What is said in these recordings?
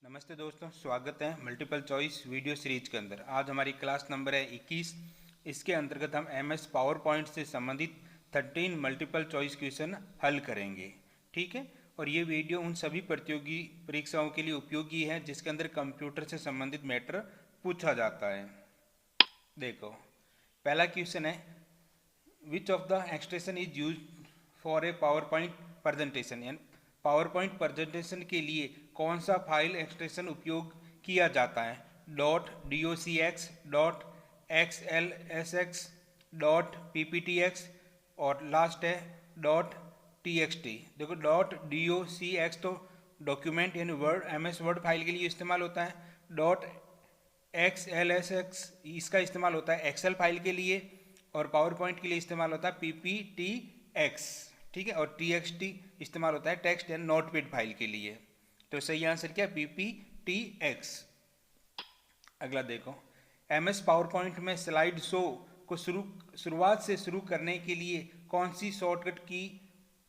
नमस्ते दोस्तों, स्वागत है मल्टीपल चॉइस वीडियो सीरीज के अंदर। आज हमारी क्लास नंबर है 21। इसके अंतर्गत हम एमएस पावर पॉइंट से संबंधित 13 मल्टीपल चॉइस क्वेश्चन हल करेंगे। ठीक है, और ये वीडियो उन सभी प्रतियोगी परीक्षाओं के लिए उपयोगी है जिसके अंदर कंप्यूटर से संबंधित मैटर पूछा जाता है। देखो, पहला क्वेश्चन है, which of the extension is use for a power point presentation. यानी पावर पॉइंट प्रेजेंटेशन के लिए कौन सा फाइल एक्सटेंशन उपयोग किया जाता है। Dot docx, dot xlsx, dot pptx और लास्ट है डॉट txt। देखो, डॉट docx तो डॉक्यूमेंट यानी वर्ड एमएस वर्ड फाइल के लिए इस्तेमाल होता है। डॉट xlsx इसका इस्तेमाल होता है एक्सेल फाइल के लिए, और पावर पॉइंट के लिए इस्तेमाल होता है pptx। ठीक है, और txt इस्तेमाल होता है टेक्स्ट एंड नोटपैड फाइल के लिए। तो सही आंसर क्या, pptx। अगला देखो, एमएस पावर पॉइंट में स्लाइड शो को शुरुआत से शुरू करने के लिए कौन सी शॉर्टकट की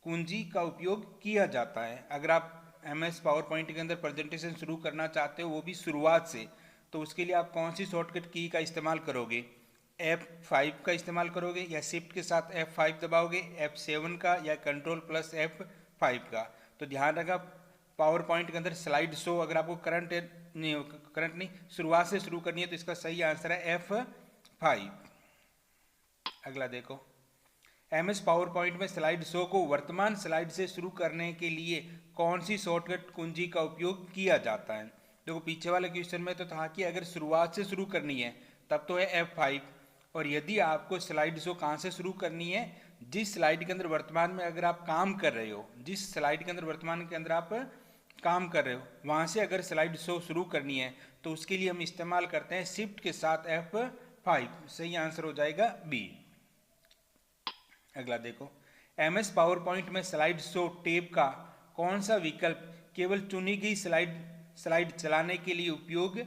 कुंजी का उपयोग किया जाता है। अगर आप एमएस पावर पॉइंट के अंदर प्रेजेंटेशन शुरू करना चाहते हो, वो भी शुरुआत से, तो उसके लिए आप कौन सी शॉर्टकट की का इस्तेमाल करोगे। F5 का इस्तेमाल करोगे, या शिफ्ट के साथ F5 दबाओगे, F7 का, या कंट्रोल प्लस F5 का। तो ध्यान रखा, पावर पॉइंट के अंदर स्लाइड शो अगर आपको करंट नहीं शुरुआत से शुरू करनी है तो इसका सही आंसर है F5। अगला देखो, एमएस पावर पॉइंट में स्लाइड शो को वर्तमान स्लाइड से शुरू करने के लिए कौन सी शॉर्टकट कुंजी का उपयोग किया जाता है। देखो, पीछे वाले क्वेश्चन में तो था कि अगर शुरुआत से शुरू करनी है तब तो है F5, और यदि आपको स्लाइड शो कहाँ से शुरू करनी है, जिस स्लाइड के अंदर वर्तमान में अगर आप काम कर रहे हो, जिस स्लाइड के अंदर वर्तमान के अंदर आप काम कर रहे हो, वहाँ से अगर स्लाइड शो शुरू करनी है तो उसके लिए हम इस्तेमाल करते हैं शिफ्ट के साथ F5। सही आंसर हो जाएगा बी। अगला देखो, एमएस पावर पॉइंट में स्लाइड शो टैब का कौन सा विकल्प केवल चुनी गई स्लाइड चलाने के लिए उपयोग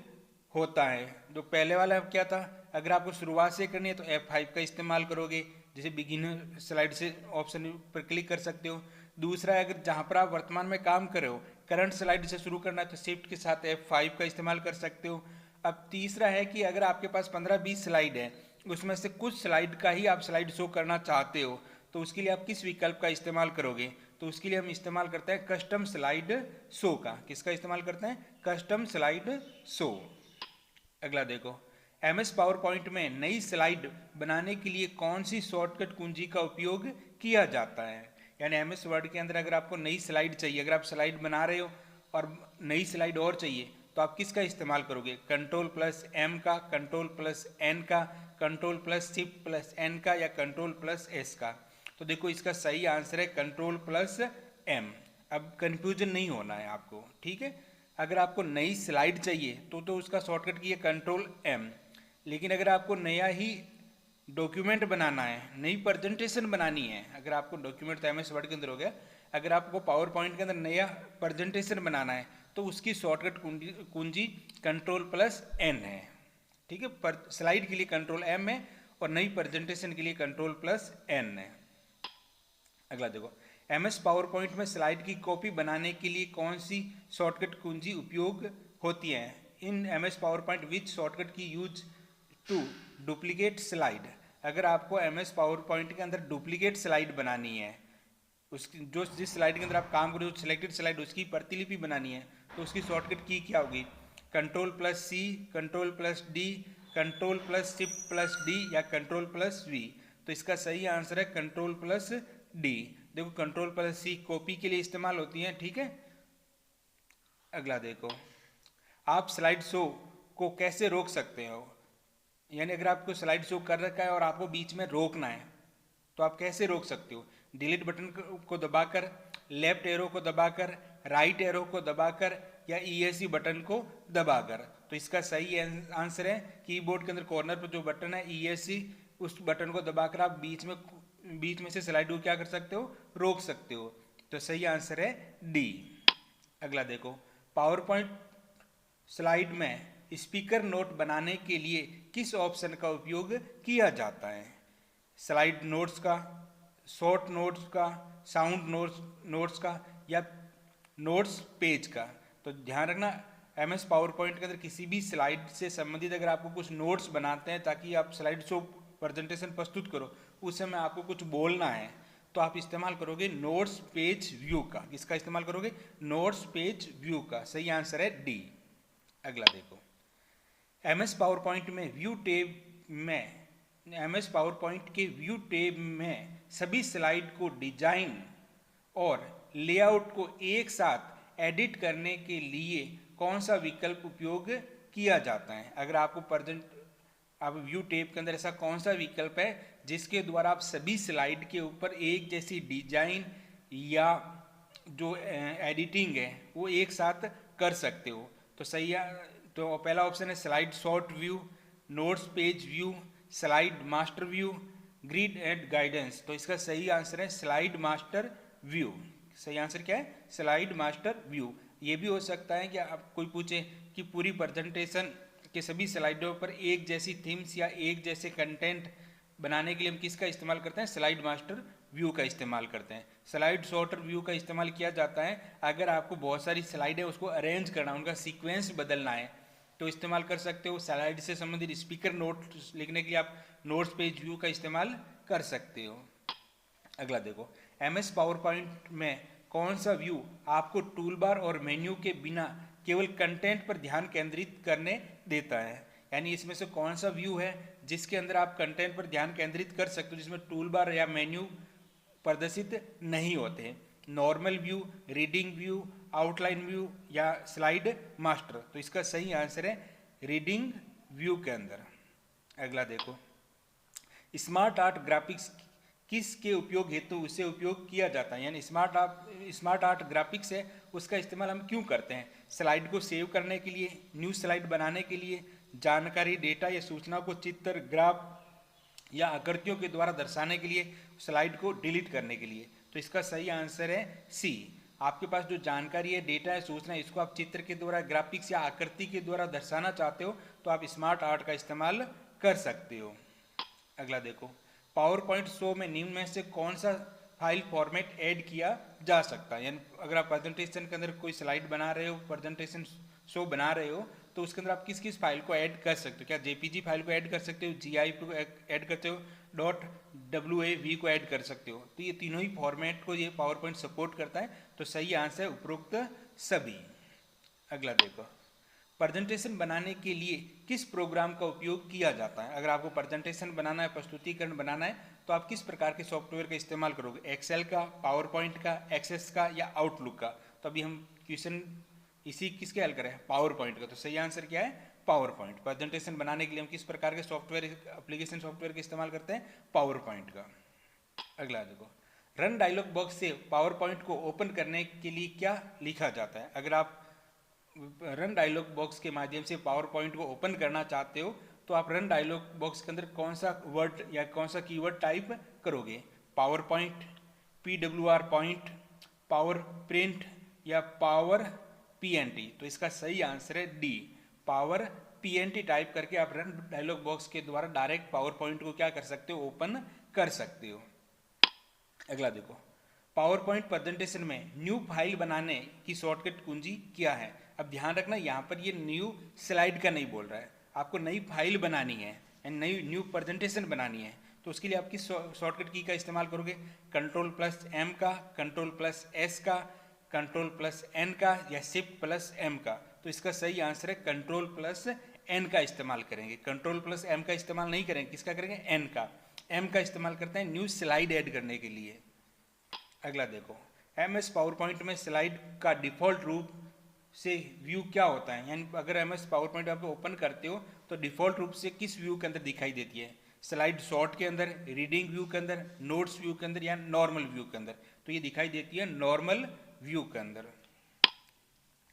होता है। जो पहले वाला क्या था, अगर आपको शुरुआत से करनी है तो F5 का इस्तेमाल करोगे, जैसे बिगिनर स्लाइड से ऑप्शन पर क्लिक कर सकते हो। दूसरा है, अगर जहाँ पर आप वर्तमान में काम कर रहे हो, करंट स्लाइड से शुरू करना है तो शिफ्ट के साथ F5 का इस्तेमाल कर सकते हो। अब तीसरा है कि अगर आपके पास 15-20 स्लाइड है, उसमें से कुछ स्लाइड का ही आप स्लाइड शो करना चाहते हो, तो उसके लिए आप किस विकल्प का इस्तेमाल करोगे। तो उसके लिए हम इस्तेमाल करते हैं कस्टम स्लाइड शो का। किसका इस्तेमाल करते हैं, कस्टम स्लाइड शो। अगला देखो, एमएस पावर पॉइंट में नई स्लाइड बनाने के लिए कौन सी शॉर्टकट कुंजी का उपयोग किया जाता है। यानी एमएस वर्ड के अंदर अगर आपको नई स्लाइड चाहिए, अगर आप स्लाइड बना रहे हो और नई स्लाइड और चाहिए, तो आप किसका इस्तेमाल करोगे, कंट्रोल प्लस एम का, कंट्रोल प्लस एन का, control plus shift plus N का, या कंट्रोल प्लस एस का। तो देखो, इसका सही आंसर है कंट्रोल प्लस एम। अब कंफ्यूजन नहीं होना है आपको, ठीक है। अगर आपको नई स्लाइड चाहिए तो उसका शॉर्टकट की है कंट्रोल एम। लेकिन अगर आपको नया ही डॉक्यूमेंट बनाना है, नई प्रेजेंटेशन बनानी है, अगर आपको डॉक्यूमेंट तो एमएस वर्ड के अंदर हो गया, अगर आपको पावर पॉइंट के अंदर नया प्रेजेंटेशन बनाना है तो उसकी शॉर्टकट कुंजी कंट्रोल प्लस एन है। ठीक है, पर स्लाइड के लिए कंट्रोल एम है और नई प्रेजेंटेशन के लिए कंट्रोल प्लस एन है। अगला देखो, एमएस पावर पॉइंट में स्लाइड की कॉपी बनाने के लिए कौन सी शॉर्टकट कुंजी उपयोग होती है। In MS power point which shortcut की यूज टू डुप्लीकेट स्लाइड। अगर आपको एमएस पावर पॉइंट के अंदर डुप्लीकेट स्लाइड बनानी है, उसकी जो जिस स्लाइड के अंदर आप काम करो, सिलेक्टेड स्लाइड, उसकी प्रतिलिपि बनानी है, तो उसकी शॉर्टकट की क्या होगी, control plus C, control plus D, control plus shift plus D, या कंट्रोल प्लस वी। तो इसका सही आंसर है कंट्रोल प्लस डी। देखो, कंट्रोल प्लस सी कॉपी के लिए इस्तेमाल होती है, ठीक है। अगला देखो, आप स्लाइड शो को कैसे रोक सकते हो। यानी अगर आपको स्लाइड शो कर रखा है और आपको बीच में रोकना है तो आप कैसे रोक सकते हो। डिलीट बटन को दबाकर, लेफ्ट एरो को दबाकर, राइट एरो को दबाकर, या ESC बटन को दबाकर। तो इसका सही आंसर है कीबोर्ड के अंदर कॉर्नर पर जो बटन है ESC, उस बटन को दबाकर आप बीच में से स्लाइड को क्या कर सकते हो, रोक सकते हो। तो सही आंसर है डी। अगला देखो, पावर पॉइंट स्लाइड में स्पीकर नोट बनाने के लिए किस ऑप्शन का उपयोग किया जाता है। स्लाइड नोट्स का, शॉर्ट नोट्स का, साउंड नोट्स का, या नोट्स पेज का। तो ध्यान रखना, MS पावर पॉइंट के अंदर किसी भी स्लाइड से संबंधित अगर आपको कुछ नोट्स बनाते हैं ताकि आप स्लाइड शो प्रेजेंटेशन प्रस्तुत करो, उस समय आपको कुछ बोलना है तो आप इस्तेमाल करोगे नोट्स पेज व्यू का। किसका इस्तेमाल करोगे? नोट्स पेज व्यू का। सही आंसर है डी। अगला देखो, MS पावर पॉइंट में व्यू टैब में MS पावर पॉइंट के व्यू टैब में सभी स्लाइड को डिजाइन और लेआउट को एक साथ एडिट करने के लिए कौन सा विकल्प उपयोग किया जाता है? अगर आपको आप व्यू टैब के अंदर ऐसा कौन सा विकल्प है जिसके द्वारा आप सभी स्लाइड के ऊपर एक जैसी डिजाइन या जो एडिटिंग है वो एक साथ कर सकते हो? तो सही है, तो पहला ऑप्शन है slide short view, notes page view, slide master view, grid and guidance. तो इसका सही आंसर है स्लाइड मास्टर व्यू। सही आंसर क्या है? Slide master view. ये भी हो सकता है कि आप कोई पूछे कि पूरी प्रेजेंटेशन के सभी स्लाइडों पर एक जैसी थीम्स या एक जैसे कंटेंट बनाने के लिए हम किसका इस्तेमाल करते हैं? स्लाइड मास्टर व्यू का इस्तेमाल करते हैं। स्लाइड सॉर्टर व्यू का इस्तेमाल किया जाता है अगर आपको बहुत सारी स्लाइड है उसको अरेंज करना, उनका सीक्वेंस बदलना है तो इस्तेमाल कर सकते हो। स्लाइड से संबंधित स्पीकर नोट लिखने के लिए आप नोट्स पेज व्यू का इस्तेमाल कर सकते हो। अगला देखो, MS पावर पॉइंट में कौन सा व्यू आपको टूलबार और मेन्यू के बिना केवल कंटेंट पर ध्यान केंद्रित करने देता है? यानी इसमें से कौन सा व्यू है जिसके अंदर आप कंटेंट पर ध्यान केंद्रित कर सकते हो, जिसमें टूलबार या मेन्यू प्रदर्शित नहीं होते? Normal view, reading view, outline view या स्लाइड मास्टर? तो इसका सही आंसर है रीडिंग व्यू के अंदर। अगला देखो, स्मार्ट आर्ट ग्राफिक्स किसके उपयोग हेतु उसे उपयोग किया जाता है? यानी स्मार्ट आर्ट ग्राफिक्स है उसका इस्तेमाल हम क्यों करते हैं? स्लाइड को सेव करने के लिए, न्यू स्लाइड बनाने के लिए, जानकारी, डेटा या सूचना को चित्र, ग्राफ या आकृतियों के द्वारा दर्शाने के लिए, स्लाइड को डिलीट करने के लिए? तो इसका सही आंसर है सी। आपके पास जो जानकारी है, डेटा है, सूचना है, इसको आप चित्र के द्वारा, ग्राफिक्स या आकृति के द्वारा दर्शाना चाहते हो तो आप स्मार्ट आर्ट का इस्तेमाल कर सकते हो। अगला देखो, पावर पॉइंट शो में निम्न में से कौन सा फाइल फॉर्मेट ऐड किया जा सकता है? यानी अगर आप प्रेजेंटेशन के अंदर कोई स्लाइड बना रहे हो, प्रेजेंटेशन शो बना रहे हो तो उसके अंदर आप किस किस फाइल को ऐड कर सकते हो? क्या JPG फाइल को ऐड कर सकते हो, GIF को ऐड करते हो, .wav को ऐड कर सकते हो? तो ये तीनों ही फॉर्मेट को ये पावर पॉइंट सपोर्ट करता है। तो सही आंसर है उपरोक्त सभी। अगला देखो, प्रेजेंटेशन बनाने के लिए किस प्रोग्राम का उपयोग किया जाता है? अगर आपको प्रेजेंटेशन बनाना है, प्रस्तुतिकरण बनाना है तो आप किस प्रकार के सॉफ्टवेयर का इस्तेमाल करोगे? एक्सेल का, पावर पॉइंट का, एक्सेस का या आउटलुक का? तो अभी हम क्वेश्चन इसी किसके हल करें? पावर पॉइंट का। तो सही आंसर क्या है? Power point. प्रेजेंटेशन बनाने के लिए हम किस प्रकार के सॉफ्टवेयर, एप्लीकेशन सॉफ्टवेयर का इस्तेमाल करते हैं? पावर पॉइंट का। अगला देखो, रन डायलॉग बॉक्स से पावर पॉइंट को ओपन करने के लिए क्या लिखा जाता है? अगर आप रन डायलॉग बॉक्स के माध्यम से पावर पॉइंट को ओपन करना चाहते हो तो आप रन डायलॉग बॉक्स के अंदर कौन सा वर्ड या कौन सा कीवर्ड टाइप करोगे? Power point, PWR point, power print या पावर PNT? तो इसका सही आंसर है डी, पावर PNT टाइप करके आप रन डायलॉग बॉक्स के द्वारा डायरेक्ट पावर पॉइंट को क्या कर सकते हो? ओपन कर सकते हो। अगला देखो, पावर पॉइंट प्रेजेंटेशन में न्यू फाइल बनाने की शॉर्टकट कुंजी क्या है? अब ध्यान रखना, यहाँ पर ये न्यू स्लाइड का नहीं बोल रहा है, आपको नई फाइल बनानी है, नई न्यू प्रेजेंटेशन बनानी है। तो उसके लिए आप किस शॉर्टकट की का इस्तेमाल करोगे? Ctrl+M का, Ctrl+S का, Ctrl+N का या Shift+M का? तो इसका सही आंसर है Ctrl+N का इस्तेमाल करेंगे। Ctrl+M का इस्तेमाल नहीं करेंगे, किसका करेंगे? N का। M का इस्तेमाल करते हैं न्यू स्लाइड ऐड करने के लिए। अगला देखो, MS पावर पॉइंट में स्लाइड का डिफॉल्ट रूप से व्यू क्या होता है? यानी अगर MS पावर पॉइंट आप ओपन करते हो तो डिफॉल्ट रूप से किस व्यू के अंदर दिखाई देती है? स्लाइड शॉर्ट के अंदर, रीडिंग व्यू के अंदर, नोट्स व्यू के अंदर या नॉर्मल व्यू के अंदर? तो ये दिखाई देती है नॉर्मल व्यू के अंदर।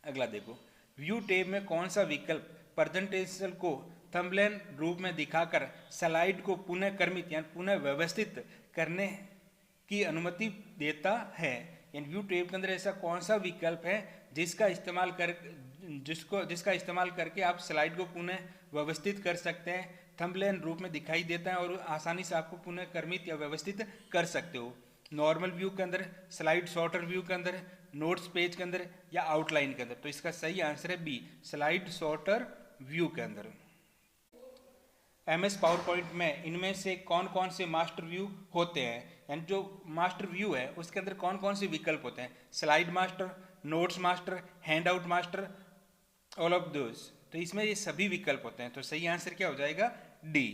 अगला देखो, व्यू टैब में कौन सा विकल्प प्रेजेंटेशन को थंबनेल रूप में दिखाकर स्लाइड को पुनः क्रमित यानी पुनः व्यवस्थित करने की अनुमति देता है? यानी व्यू टैब के अंदर ऐसा कौन सा विकल्प है जिसका इस्तेमाल करके आप स्लाइड को पुनः व्यवस्थित कर सकते हैं, थंबनेल रूप में दिखाई देता है और आसानी से आपको पुनः क्रमित या व्यवस्थित कर सकते हो? नॉर्मल व्यू के अंदर, स्लाइड शॉर्टर व्यू के अंदर, नोट्स पेज के अंदर या आउटलाइन के अंदर? तो इसका सही आंसर है बी, स्लाइड सॉर्टर व्यू के अंदर। MS पावर पॉइंट में इनमें से कौन कौन से मास्टर व्यू होते हैं, यानी जो मास्टर व्यू है उसके अंदर कौन कौन से विकल्प होते हैं? Slide master, notes master, hand out master, all of those. तो इसमें ये सभी विकल्प होते हैं, तो सही आंसर क्या हो जाएगा? डी।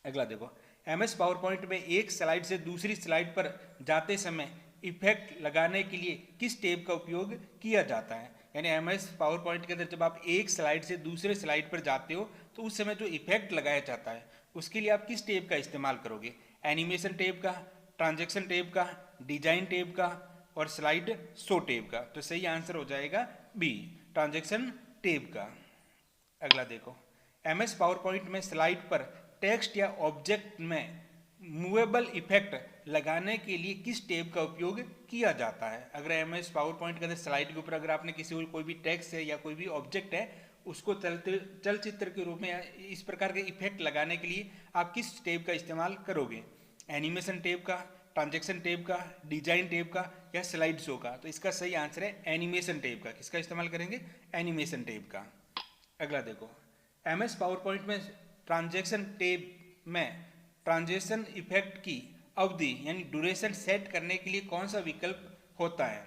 अगला देखो, MS पावर पॉइंट में एक स्लाइड से दूसरी स्लाइड पर जाते समय इफेक्ट लगाने के लिए किस टेप का उपयोग किया जाता है? यानी MS पावर पॉइंट के अंदर जब आप एक स्लाइड से दूसरे स्लाइड पर जाते हो तो उस समय जो इफेक्ट लगाया जाता है उसके लिए आप किस टेप का इस्तेमाल करोगे? एनिमेशन टेप का, ट्रांजैक्शन टेप का, डिजाइन टेप का और स्लाइड शो टेप का। तो सही आंसर हो जाएगा बी, ट्रांजैक्शन टेप का। अगला देखो, MS पावर पॉइंट में स्लाइड पर टेक्स्ट या ऑब्जेक्ट में मूवेबल इफेक्ट लगाने के लिए किस टेप का उपयोग किया जाता है? अगर MS पावर पॉइंट के अंदर स्लाइड के ऊपर अगर आपने कोई भी टेक्स्ट है या कोई भी ऑब्जेक्ट है उसको चलचित्र के रूप में इस प्रकार के इफेक्ट लगाने के लिए आप किस टेप का इस्तेमाल करोगे? एनिमेशन टेप का, ट्रांजैक्शन टेप का, डिजाइन टेप का या स्लाइड शो का? तो इसका सही आंसर है एनिमेशन टेप का। किसका इस्तेमाल करेंगे? एनिमेशन टेप का। अगला देखो, MS पावर पॉइंट में ट्रांजैक्शन टेप में ट्रांजैक्शन इफेक्ट की अवधि यानी ड्यूरेशन सेट करने के लिए कौन सा विकल्प होता है?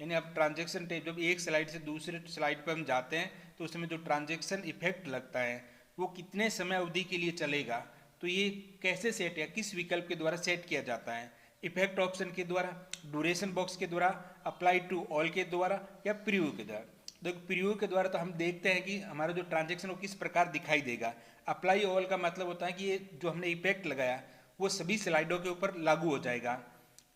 यानी अब ट्रांजैक्शन टेप जब एक स्लाइड से दूसरे स्लाइड पर हम जाते हैं तो उसमें जो ट्रांजैक्शन इफेक्ट लगता है वो कितने समय अवधि के लिए चलेगा? तो ये कैसे सेट या किस विकल्प के द्वारा सेट किया जाता है? इफेक्ट ऑप्शन के द्वारा, ड्यूरेशन बॉक्स के द्वारा, अप्लाई टू ऑल के द्वारा या प्रीव्यू के द्वारा? देखो, प्रीव्यू के द्वारा तो हम देखते हैं कि हमारा जो ट्रांजैक्शन वो किस प्रकार दिखाई देगा। अप्लाई ऑल का मतलब होता है कि ये जो हमने इफेक्ट लगाया वो सभी स्लाइडों के ऊपर लागू हो जाएगा।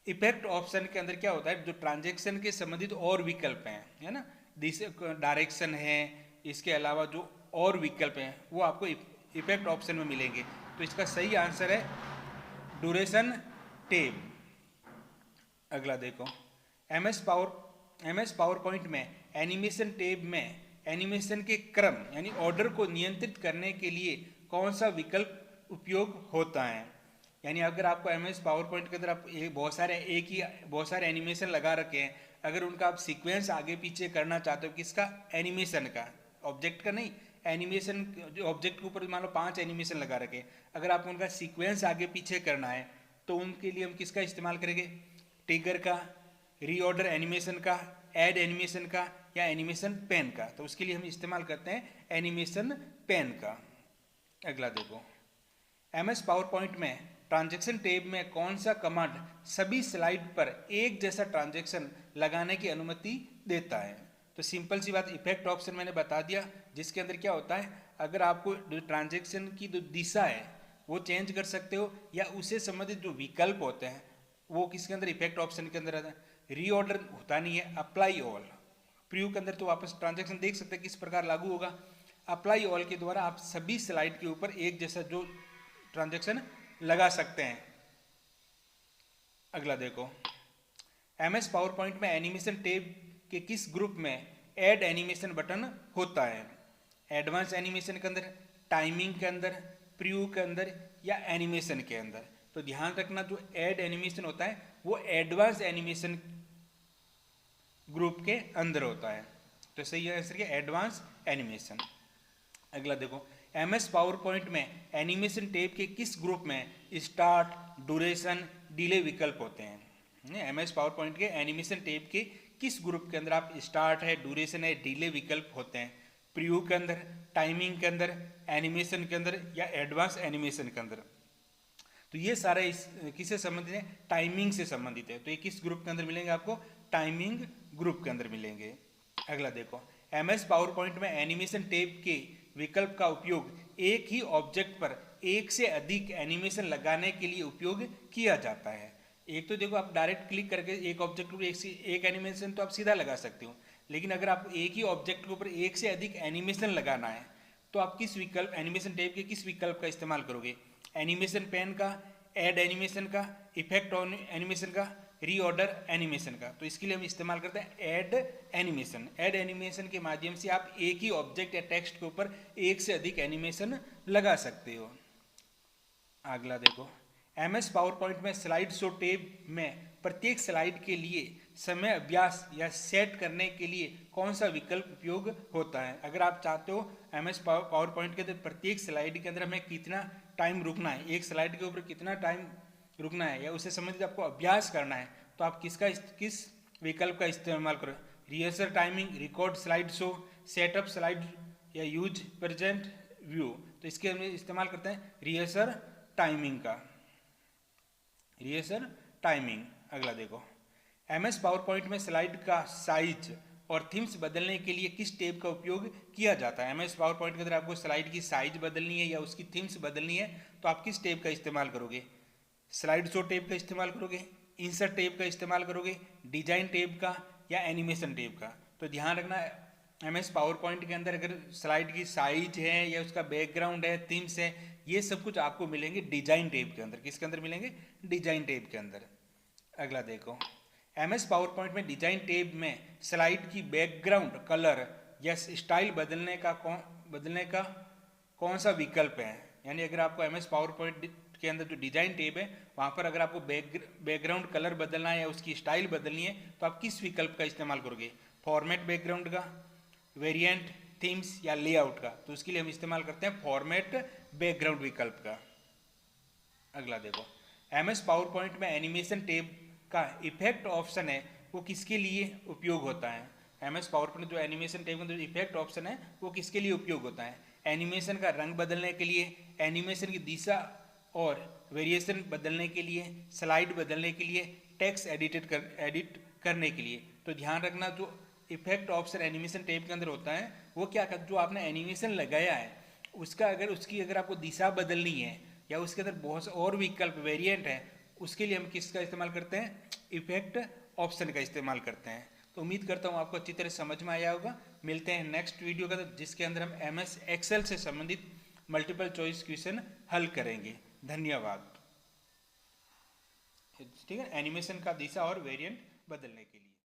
इफेक्ट ऑप्शन के अंदर क्या होता है, जो ट्रांजैक्शन के संबंधित और विकल्प हैं, है ना, डायरेक्शन है, इसके अलावा जो और विकल्प हैं वो आपको इफेक्ट ऑप्शन में मिलेंगे। तो इसका सही आंसर है ड्यूरेशन टेप। अगला देखो, MS पावर पॉइंट में एनिमेशन टेप में एनिमेशन के क्रम यानी ऑर्डर को नियंत्रित करने के लिए कौन सा विकल्प उपयोग होता है? यानी अगर आपको MS पावर पॉइंट के अंदर आप बहुत सारे एनिमेशन लगा रखे हैं, अगर उनका आप सीक्वेंस आगे पीछे करना चाहते हो, किसका? एनिमेशन का, ऑब्जेक्ट का नहीं। एनिमेशन जो ऑब्जेक्ट के ऊपर मान लो 5 एनिमेशन लगा रखे, अगर आपको उनका सीक्वेंस आगे पीछे करना है तो उनके लिए हम किसका इस्तेमाल करेंगे? ट्रिगर का, रीऑर्डर एनिमेशन का, ऐड एनिमेशन का या एनिमेशन पेन का? तो उसके लिए हम इस्तेमाल करते हैं एनिमेशन पेन का। अगला देखो, MS पावर पॉइंट में ट्रांजैक्शन टेब में कौन सा कमांड सभी स्लाइड पर एक जैसा ट्रांजैक्शन लगाने की अनुमति देता है? तो सिंपल सी बात, इफेक्ट ऑप्शन मैंने बता दिया, जिसके अंदर क्या होता है, अगर आपको ट्रांजैक्शन की जो दिशा है वो चेंज कर सकते हो या उससे संबंधित जो विकल्प होते हैं वो किसके अंदर? इफेक्ट ऑप्शन के अंदर आता है। रीऑर्डर होता नहीं है, अप्लाई ऑल। प्रीव्यू के अंदर तो वापस ट्रांजैक्शन देख सकते हैं किस प्रकार लागू होगा। अप्लाई ऑल के द्वारा आप सभी स्लाइड के ऊपर एक जैसा जो ट्रांजैक्शन लगा सकते हैं। अगला देखो, MS पावर पॉइंट में एनिमेशन टेब के किस ग्रुप में ऐड एनिमेशन बटन होता है? एडवांस एनिमेशन के अंदर, टाइमिंग के अंदर, प्रीव्यू के अंदर या एनिमेशन के अंदर? तो ध्यान रखना, जो ऐड एनिमेशन होता है वो एडवांस एनिमेशन ग्रुप के अंदर होता है। तो सही आंसर क्या? Advance animation. अगला देखो, MS पावर पॉइंट में एनिमेशन टेप के किस ग्रुप में स्टार्ट, ड्यूरेशन, डिले विकल्प होते हैं? MS पावर पॉइंट के एनिमेशन टेप के किस ग्रुप के अंदर आप स्टार्ट है, ड्यूरेशन है, डिले विकल्प होते हैं? प्रीव्यू के अंदर, टाइमिंग के अंदर, एनिमेशन के अंदर या एडवांस एनिमेशन के अंदर? तो ये सारे किससे संबंधित है? टाइमिंग से संबंधित है। तो ये किस ग्रुप के अंदर मिलेंगे आपको? टाइमिंग ग्रुप के अंदर मिलेंगे। अगला देखो, MS पावर पॉइंट में एनिमेशन टेप के विकल्प का उपयोग एक ही ऑब्जेक्ट पर एक से अधिक एनिमेशन लगाने के लिए उपयोग किया जाता है। एक तो देखो, आप डायरेक्ट क्लिक करके एक ऑब्जेक्ट पर एक एनिमेशन तो आप सीधा लगा सकते हो, लेकिन अगर आप एक ही ऑब्जेक्ट के ऊपर एक से अधिक एनिमेशन लगाना है तो आप किस विकल्प, एनिमेशन टेप के किस विकल्प का इस्तेमाल करोगे? एनिमेशन पेन का, ऐड एनिमेशन का, इफेक्ट ऑन एनिमेशन का, रीऑर्डर एनिमेशन का? तो इसके लिए हम इस्तेमाल करते हैं ऐड एनिमेशन। ऐड एनिमेशन के माध्यम से आप एक ही ऑब्जेक्ट या टेक्स्ट के ऊपर एक से अधिक एनिमेशन लगा सकते हो। अगला देखो, MS पावर पॉइंट में स्लाइड शो टेब में प्रत्येक स्लाइड के लिए समय अभ्यास या सेट करने के लिए कौन सा विकल्प उपयोग होता है। अगर आप चाहते हो MS पावर पॉइंट के अंदर प्रत्येक स्लाइड के अंदर हमें कितना टाइम रुकना है, एक स्लाइड के ऊपर कितना टाइम रुकना है, या उससे संबंधित आपको अभ्यास करना है, तो आप किस विकल्प का इस्तेमाल करो। Rehearsal timing, record slide show, setup slide या यूज प्रेजेंट व्यू। तो इसके हम इस्तेमाल करते हैं रिहर्सल टाइमिंग का, रिहर्सल टाइमिंग। अगला देखो, MS पावर पॉइंट में स्लाइड का साइज और थीम्स बदलने के लिए किस टैब का उपयोग किया जाता है। MS पावर पॉइंट के अंदर आपको स्लाइड की साइज बदलनी है या उसकी थीम्स बदलनी है, तो आप किस टैब का इस्तेमाल करोगे। स्लाइड शो टैब का इस्तेमाल करोगे, इंसर्ट टैब का इस्तेमाल करोगे, डिजाइन टैब का या एनिमेशन टैब का। तो ध्यान रखना, MS पावर पॉइंट के अंदर अगर स्लाइड की साइज है या उसका बैकग्राउंड है, थीम्स है, ये सब कुछ आपको मिलेंगे डिजाइन टैब के अंदर। किसके अंदर मिलेंगे, डिजाइन टैब के अंदर। अगला देखो, MS पावर पॉइंट में डिजाइन टैब में स्लाइड की बैकग्राउंड कलर या स्टाइल बदलने का कौन सा विकल्प है। यानी अगर आपको MS पावर पॉइंट के अंदर जो डिजाइन टैब है वहां पर अगर आपको बैकग्राउंड कलर बदलना है या उसकी स्टाइल बदलनी है, तो आप किस विकल्प का इस्तेमाल करोगे। फॉर्मेट बैकग्राउंड का, वेरिएंट, थीम्स या लेआउट का। तो उसके लिए हम इस्तेमाल करते हैं फॉर्मेट बैकग्राउंड विकल्प का। अगला देखो, MS पावर पॉइंट में एनिमेशन टैब का इफेक्ट ऑप्शन है वो किसके लिए उपयोग होता है। MS पावर पॉइंट जो एनिमेशन टैब का जो इफेक्ट ऑप्शन है वो किसके लिए उपयोग होता है। एनिमेशन का रंग बदलने के लिए, एनिमेशन की दिशा और वेरिएशन बदलने के लिए, स्लाइड बदलने के लिए, टेक्स्ट एडिट करने के लिए। तो ध्यान रखना, जो इफेक्ट ऑप्शन एनिमेशन टैब के अंदर होता है वो क्या कर, जो आपने एनिमेशन लगाया है उसकी अगर आपको दिशा बदलनी है या उसके अंदर बहुत से और विकल्प वेरिएंट है, उसके लिए हम किसका इस्तेमाल करते हैं, इफेक्ट ऑप्शन का इस्तेमाल करते हैं। तो उम्मीद करता हूँ आपको अच्छी तरह समझ में आया होगा। मिलते हैं नेक्स्ट वीडियो का, जिसके अंदर हम MS एक्सेल से संबंधित मल्टीपल चॉइस क्वेश्चन हल करेंगे। धन्यवाद। ठीक है, एनिमेशन का दिशा और वेरिएंट बदलने के लिए।